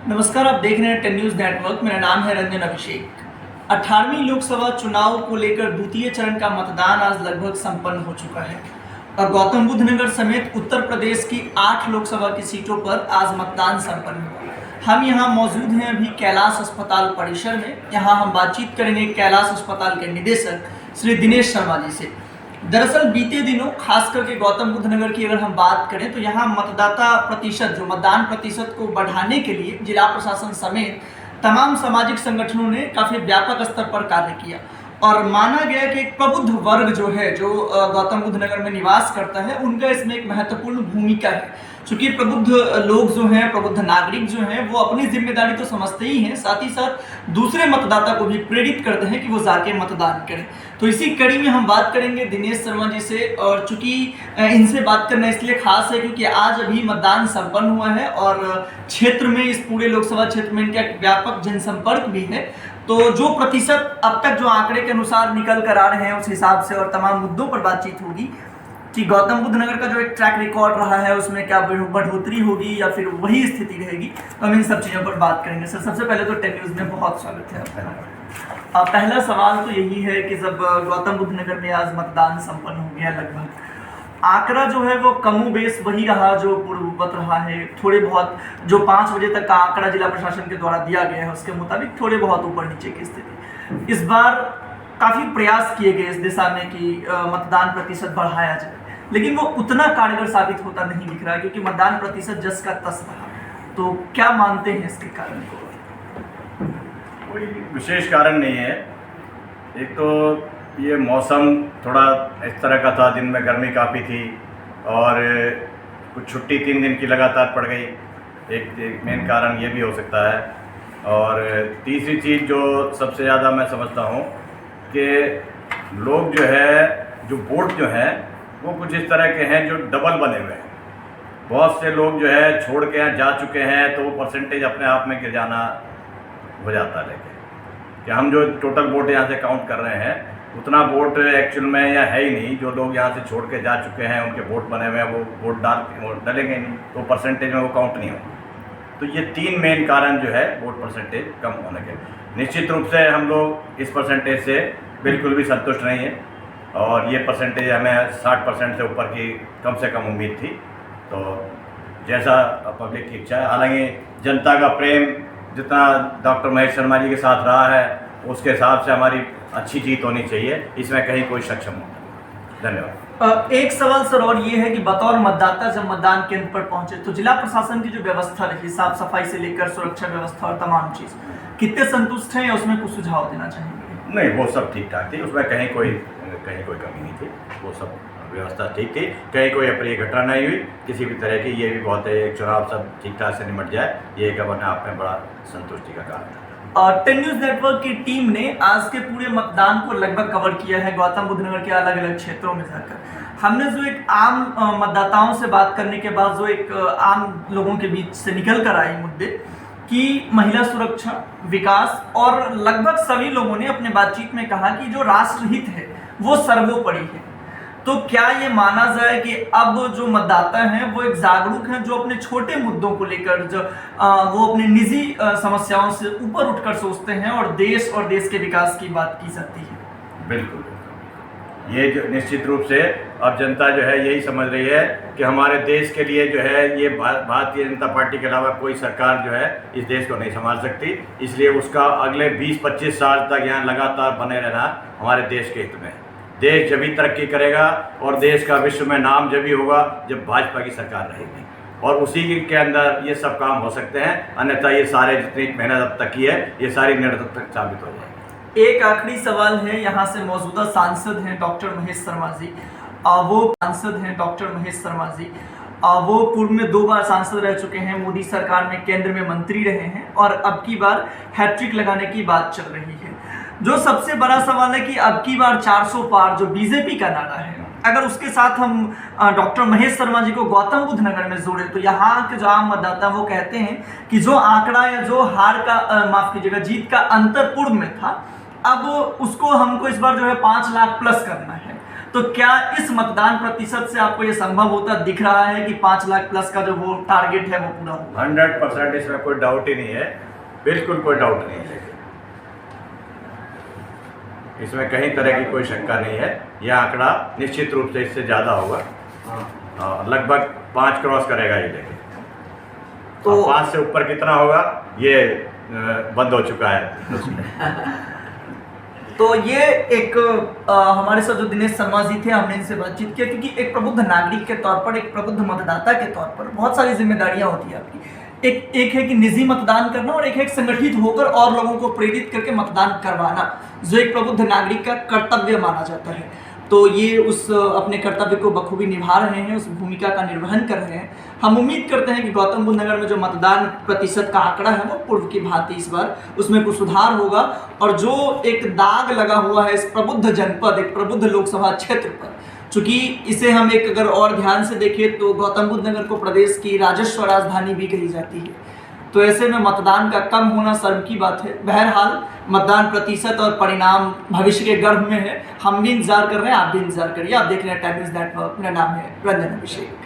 नमस्कार, आप देख रहे हैं 10 न्यूज़ नेटवर्क। मेरा नाम है रंजन अभिषेक। 18वीं लोकसभा चुनाव को लेकर द्वितीय चरण का मतदान आज लगभग संपन्न हो चुका है और गौतम बुद्ध नगर समेत उत्तर प्रदेश की 8 लोकसभा की सीटों पर आज मतदान संपन्न हुआ। हम यहाँ मौजूद हैं अभी कैलाश अस्पताल परिसर में। यहाँ हम बातचीत करेंगे कैलाश अस्पताल के निदेशक श्री दिनेश शर्मा जी से। दरअसल बीते दिनों खास करके गौतम बुद्ध नगर की अगर हम बात करें तो यहाँ मतदाता प्रतिशत जो मतदान प्रतिशत को बढ़ाने के लिए जिला प्रशासन समेत तमाम सामाजिक संगठनों ने काफ़ी व्यापक स्तर पर कार्य किया और माना गया कि एक प्रबुद्ध वर्ग जो है जो गौतम बुद्ध नगर में निवास करता है उनका इसमें एक महत्वपूर्ण भूमिका है। चूँकि प्रबुद्ध लोग जो हैं, प्रबुद्ध नागरिक जो हैं, वो अपनी जिम्मेदारी तो समझते ही हैं, साथ ही साथ दूसरे मतदाता को भी प्रेरित करते हैं कि वो जाके मतदान करें। तो इसी कड़ी में हम बात करेंगे दिनेश शर्मा जी से और चूँकि इनसे बात करना इसलिए खास है क्योंकि आज अभी मतदान संपन्न हुआ है और क्षेत्र में, इस पूरे लोकसभा क्षेत्र में इनका व्यापक जनसंपर्क भी है। तो जो प्रतिशत अब तक जो आंकड़े के अनुसार निकल कर आ रहे हैं उस हिसाब से और तमाम मुद्दों पर बातचीत होगी कि गौतम बुद्ध नगर का जो एक ट्रैक रिकॉर्ड रहा है उसमें क्या बढ़ोतरी होगी या फिर वही स्थिति रहेगी। तो हम इन सब चीज़ों पर बात करेंगे। सर, सबसे पहले तो 10 न्यूज़ में बहुत स्वागत है आपका। पहला सवाल तो यही है कि जब गौतम बुद्ध नगर में आज मतदान संपन्न हो गया, लगभग आंकड़ा जो है वो कमोबेश वही रहा जो पूर्ववत रहा है। थोड़े बहुत जो 5 बजे तक का आंकड़ा जिला प्रशासन के द्वारा दिया गया है उसके मुताबिक थोड़े बहुत ऊपर नीचे की स्थिति। इस बार काफ़ी प्रयास किए गए इस दिशा में कि मतदान प्रतिशत बढ़ाया जाए, लेकिन वो उतना कारगर साबित होता नहीं दिख रहा है क्योंकि मतदान प्रतिशत जस का तस रहा। तो क्या मानते हैं इसके कारण को? कोई विशेष कारण नहीं है। एक तो ये मौसम थोड़ा इस तरह का था, दिन में गर्मी काफ़ी थी और कुछ छुट्टी 3 दिन की लगातार पड़ गई, एक मेन कारण ये भी हो सकता है। और तीसरी चीज़ जो सबसे ज़्यादा मैं समझता हूँ कि लोग जो है, जो वोट जो हैं वो कुछ इस तरह के हैं जो डबल बने हुए हैं। बहुत से लोग जो है छोड़ के जा चुके हैं तो वो परसेंटेज अपने आप में गिर जाना हो जाता है। लेकिन कि हम जो टोटल वोट यहाँ से काउंट कर रहे हैं उतना वोट एक्चुअल में यहाँ है ही नहीं। जो लोग यहाँ से छोड़ के जा चुके हैं उनके वोट बने हुए हैं, वो वोट डलेंगे नहीं तो परसेंटेज में वो काउंट नहीं होगा। तो ये 3 मेन कारण जो है वोट परसेंटेज कम होने के। निश्चित रूप से हम लोग इस परसेंटेज से बिल्कुल भी संतुष्ट नहीं है और ये परसेंटेज हमें 60% से ऊपर की कम से कम उम्मीद थी। तो जैसा पब्लिक की इच्छा है, हालांकि जनता का प्रेम जितना डॉक्टर महेश शर्मा जी के साथ रहा है उसके हिसाब से हमारी अच्छी जीत होनी चाहिए, इसमें कहीं कोई शक नहीं। धन्यवाद। एक सवाल सर और ये है कि बतौर मतदाता जब मतदान केंद्र पर पहुंचे तो जिला प्रशासन की जो व्यवस्था रही, साफ सफाई से लेकर सुरक्षा व्यवस्था और तमाम चीज़, कितने संतुष्ट हैं या उसमें कुछ सुझाव देना चाहेंगे? नहीं, वो सब ठीक ठाक थी, उसमें कहीं कोई कमी नहीं थी। वो सब व्यवस्था ठीक थी, कहीं कोई अप्रिय घटना नहीं हुई किसी भी तरह की। ये भी बहुत है, एक चुनाव सब ठीक ठाक से निमट जाए, ये एक अपने आप में बड़ा संतुष्टि का कारण है। 10 न्यूज़ नेटवर्क की टीम ने आज के पूरे मतदान को लगभग कवर किया है गौतम बुद्ध नगर के अलग अलग क्षेत्रों में जाकर। हमने जो एक आम मतदाताओं से बात करने के बाद जो एक आम लोगों के बीच से निकल कर आए मुद्दे कि महिला सुरक्षा, विकास और लगभग सभी लोगों ने अपने बातचीत में कहा कि जो राष्ट्रहित है वो सर्वोपरि है। तो क्या ये माना जाए कि अब जो मतदाता हैं वो एक जागरूक हैं जो अपने छोटे मुद्दों को लेकर जो वो अपने निजी समस्याओं से ऊपर उठकर सोचते हैं और देश के विकास की बात की सकती है? बिल्कुल, ये जो निश्चित रूप से अब जनता जो है यही समझ रही है कि हमारे देश के लिए जो है ये भारतीय जनता पार्टी के अलावा कोई सरकार जो है इस देश को नहीं संभाल सकती। इसलिए उसका अगले 20-25 साल तक यहाँ लगातार बने रहना हमारे देश के हित में है। देश जब भी तरक्की करेगा और देश का विश्व में नाम जब भी होगा जब भाजपा की सरकार रहेगी और उसी के अंदर ये सब काम हो सकते हैं, अन्यथा ये सारे जितनी मेहनत अब तक की है ये सारी निरर्थक साबित हो जाएगी। एक आखिरी सवाल है, यहाँ से मौजूदा सांसद हैं डॉक्टर महेश शर्मा जी। वो पूर्व में 2 बार सांसद रह चुके हैं, मोदी सरकार में केंद्र में मंत्री रहे हैं और अब की बार हैट्रिक लगाने की बात चल रही है। जो सबसे बड़ा सवाल है कि अब की बार 400 पार जो बीजेपी का नारा है, अगर उसके साथ हम डॉक्टर महेश शर्मा जी को गौतम बुद्ध नगर में जोड़े तो यहाँ के जो आम मतदाता वो कहते हैं कि जो आंकड़ा या जो हार का माफ कीजिएगा जीत का अंतर पूर्व में था, अब उसको हमको इस बार जो है 5 लाख प्लस करना है। तो क्या इस मतदान प्रतिशत से आपको ये संभव होता दिख रहा है कि 5 लाख प्लस का जो वो टारगेट है वो पूरा होगा? 100% इसमें कोई डाउट ही नहीं है, बिल्कुल कोई डाउट नहीं है, इसमें कहीं तरह की कोई शंका नहीं है। यह आंकड़ा निश्चित रूप से इससे ज़्यादा होगा, लगभग 5 क्रॉस करेगा ये, लेकिन तो 5 से ऊपर कितना होगा ये बंद हो चुका है। तो ये एक हमारे साथ जो दिनेश शर्मा जी थे, हमने इनसे बातचीत किया, क्योंकि एक प्रबुद्ध नागरिक के तौर पर, एक प्रबुद्ध मतदाता के तौर पर बहुत सारी जिम्मेदारियां होती है आपकी। एक है कि निजी मतदान करना, और एक है संगठित होकर और लोगों को प्रेरित करके मतदान करवाना, जो एक प्रबुद्ध नागरिक का कर्तव्य माना जाता है। तो ये उस अपने कर्तव्य को बखूबी निभा रहे हैं, उस भूमिका का निर्वहन कर रहे हैं। हम उम्मीद करते हैं कि गौतम बुद्ध नगर में जो मतदान प्रतिशत का आंकड़ा है वो पूर्व की भांति इस बार उसमें कुछ सुधार होगा, और जो एक दाग लगा हुआ है इस प्रबुद्ध जनपद, एक प्रबुद्ध लोकसभा क्षेत्र पर, चूंकि इसे हम एक अगर और ध्यान से देखें तो गौतम बुद्ध नगर को प्रदेश की राजस्व राजधानी भी कही जाती है, तो ऐसे में मतदान का कम होना शर्म की बात है। बहरहाल मतदान प्रतिशत और परिणाम भविष्य के गर्भ में है, हम भी इंतजार कर रहे हैं, आप भी इंतजार करिए। आप देख रहे हैं टाइम्स नेटवर्क, मेरा नाम है रंजन अभिषेक।